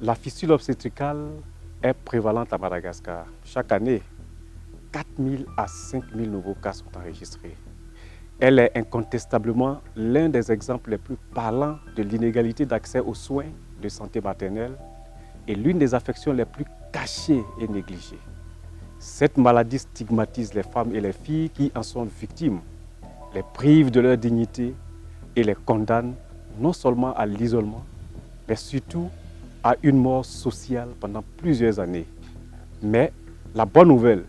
La fistule obstétricale est prévalente à Madagascar. Chaque année, 4 000 à 5 000 nouveaux cas sont enregistrés. Elle est incontestablement l'un des exemples les plus parlants de l'inégalité d'accès aux soins de santé maternelle et l'une des affections les plus cachées et négligées. Cette maladie stigmatise les femmes et les filles qui en sont victimes, les prive de leur dignité et les condamne non seulement à l'isolement, mais surtout à une mort sociale pendant plusieurs années. Mais la bonne nouvelle,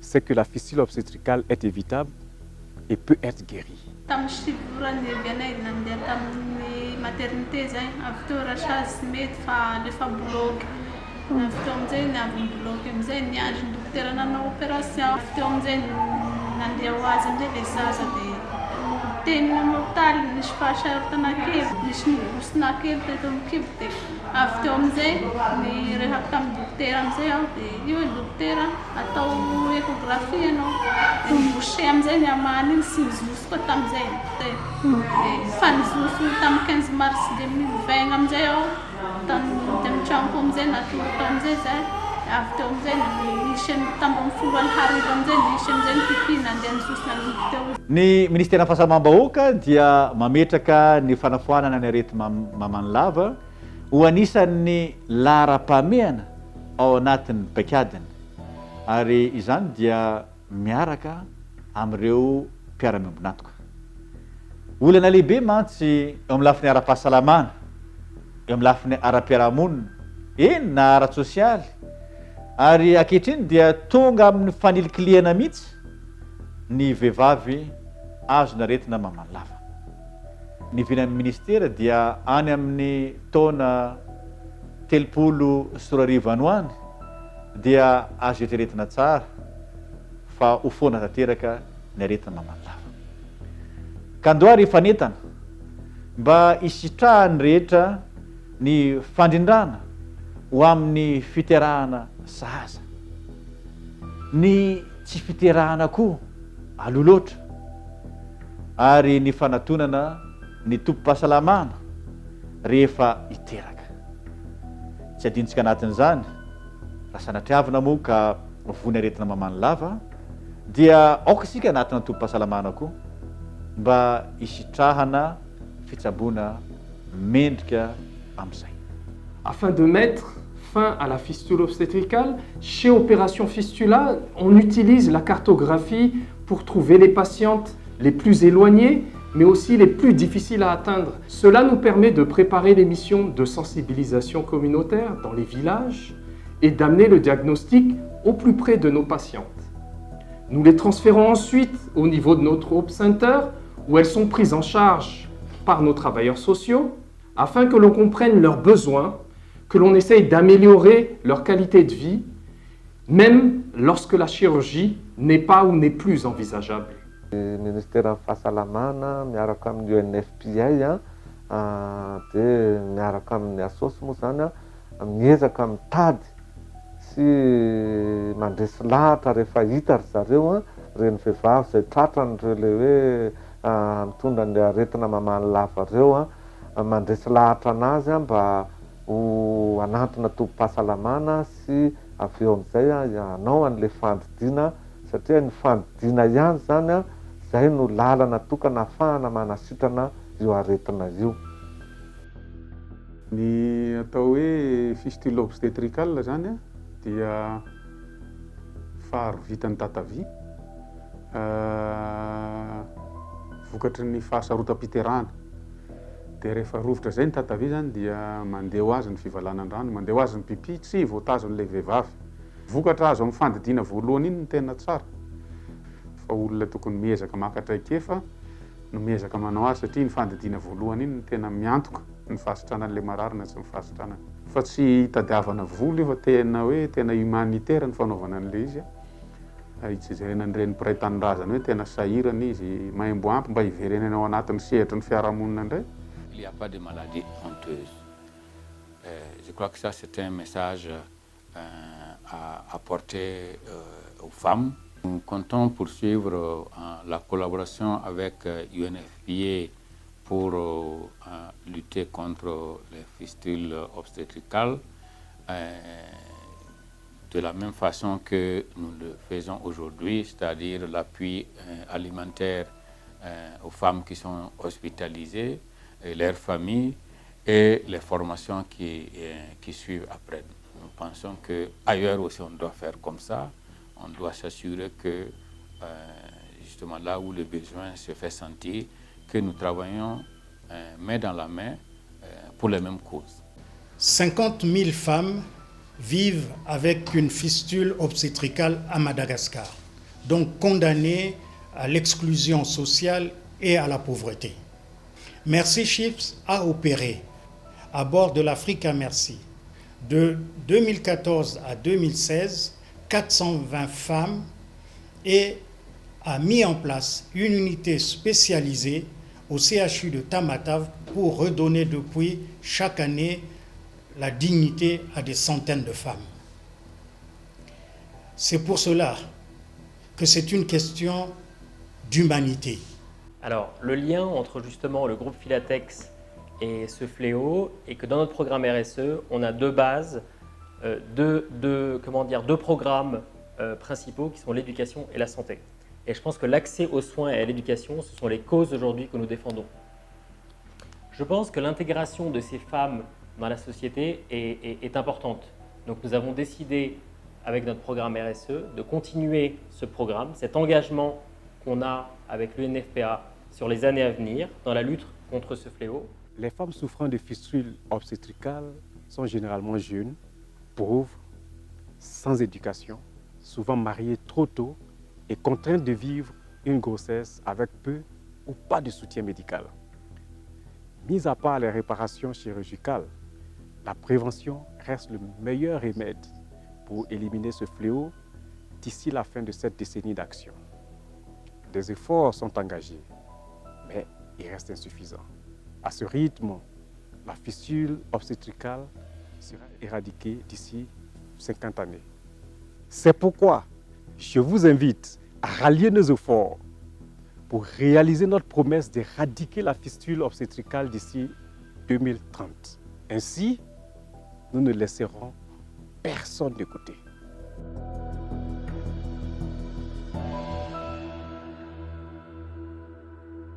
c'est que la fistule obstétricale est évitable et peut être guérie. Tena mortal nisy fahasaratana kely, nisy nibosina kely teto amin'ny kibo dia avy teo amin'izay ny rehako tamin'ny dokotera amin'izay aho dia io dokotera atao échographie ianao dia nibosé amin'izay ny amahany iny sy nizoso koa tamin'izay dia fa nizoso tamin'ny 15 mars 2020 amin'izay aho tamin'ny tranoko amin'izay natoro tao amin'izay zay avy teo amin'izay nisy tambo amin'ny 10 hariva amin'izay nisy amin'izay ny pipina andeha nizosona ny teo. Ny ministera fahasalamam-bahoaka dia mametraka ny fanafoanana ny arety mamanilava ho anisan'ny lahara-pahamehana ao anatin'ny paikadiny ary izany dia miaraka amin'ireo mpiara-miombonatoka. Olana lehibe mantsy eo amin'ny lafiny ara-pahasalamana, eo amin'ny lafiny ara-piarahamonina, eny na ara-tsosialy ary ankehitriny dia tonga amin'ny fanilikiliana mihitsy ny vehivavy azo naretina mamanilava. Ny vinan'ny ministera dia any amin'ny taona 30 any hoany dia azo eritreretina tsara fa ho foana tanteraka ny aretina mamanilava. Ka andohary efanentana mba hisitrahany rehetra ny fandrindrana ho amin'ny fiterahana sahaza, ny tsy fiterahana koa aloha loatra ary ny fanatonana ny tompo-pahasalamana rehefa hiteraka. Tsy adintsika anatin'izany raha sanatriavina moa ka vony aretina mamanilava dia aoka isika anatina tompo-pahasalamana koa mba hisitrahana fitsaboana mendrika amin'izay. Afin de mettre fin à la fistule obstétricale, chez Opération Fistula, on utilise la cartographie pour trouver les patientes les plus éloignées, mais aussi les plus difficiles à atteindre. Cela nous permet de préparer les missions de sensibilisation communautaire dans les villages et d'amener le diagnostic au plus près de nos patientes. Nous les transférons ensuite au niveau de notre Hope Center, où elles sont prises en charge par nos travailleurs sociaux, afin que l'on comprenne leurs besoins, que l'on essaye d'améliorer leur qualité de vie, même lorsque la chirurgie n'est pas ou n'est plus envisageable. Le ministère de Fahasalamana miaraka amin'ny UNFPA dia miaraka amin'ny asosy moa zany miezaka mitady sy mandresy lahatra rehefa hita ry zareo reny vehivavy zay tratran'ireo le hoe mitondra ny aretina mamanilava reo mandresy lahatra anazy mba ho anatona tompo-pahasalamana sy avy eo amin'izay ianao an'le fandidina satria ny fandidina ihany zany zay no lalana tokana ahafahana manasitrana io aretina io. Ny atao hoe fistule obstétricale zany dia fary vitan'ny tatavy vokatry ny fahasarotam-piterahana. Dia rehefa rovitra zay ny tatavy zany dia mandeha ho azy ny fivalanany rano, mandeha ho azy ny pipi, tsy voatazon'ilay vehivavy. Vokatra azo amin'ny fandidiana voalohany iny no tena tsara. Fa olona tokony miezaka makatraikefa no miezaka manao azy satria ny fandidiana voalohany iny no tena miantoka ny fahasitranan'ilay marary na tsy ny fahasitranana. Fa tsy hitadiavana volo io fa tena hoe tena humanitaire ny fanaovana an'ilay izy. Hijejena an'ireny mpiray tanindrazana hoe tena sahirana izy maimbo ampy mba hiverenana ao anatin'ny sehatry ny fiarahamonina indray. Il n'y a pas de maladie honteuse. Je crois que ça c'est un message à apporter aux femmes. Nous comptons poursuivre la collaboration avec UNFPA pour lutter contre les fistules obstétricales de la même façon que nous le faisons aujourd'hui, c'est-à-dire l'appui alimentaire aux femmes qui sont hospitalisées, et leurs familles, et les formations qui suivent après. Nous pensons qu'ailleurs aussi on doit faire comme ça. On doit s'assurer que, justement là où le besoin se fait sentir, que nous travaillons main dans la main pour les mêmes causes. 50 000 femmes vivent avec une fistule obstétricale à Madagascar, donc condamnées à l'exclusion sociale et à la pauvreté. Mercy Ships a opéré à bord de l'Africa Mercy de 2014 à 2016 420 femmes et a mis en place une unité spécialisée au CHU de Tamatave pour redonner depuis chaque année la dignité à des centaines de femmes. C'est pour cela que c'est une question d'humanité. Alors, le lien entre justement le groupe Philatex et ce fléau est que dans notre programme RSE, on a deux bases, deux programmes principaux qui sont l'éducation et la santé. Et je pense que l'accès aux soins et à l'éducation, ce sont les causes aujourd'hui que nous défendons. Je pense que l'intégration de ces femmes dans la société est importante. Donc nous avons décidé, avec notre programme RSE, de continuer ce programme, cet engagement qu'on a avec l'UNFPA sur les années à venir dans la lutte contre ce fléau. Les femmes souffrant de fistules obstétricales sont généralement jeunes, pauvres, sans éducation, souvent mariées trop tôt et contraintes de vivre une grossesse avec peu ou pas de soutien médical. Mis à part les réparations chirurgicales, la prévention reste le meilleur remède pour éliminer ce fléau d'ici la fin de cette décennie d'action. Des efforts sont engagés, mais ils restent insuffisants. À ce rythme, la fistule obstétricale sera éradiquée d'ici 50 années. C'est pourquoi je vous invite à rallier nos efforts pour réaliser notre promesse d'éradiquer la fistule obstétricale d'ici 2030. Ainsi, nous ne laisserons personne de côté.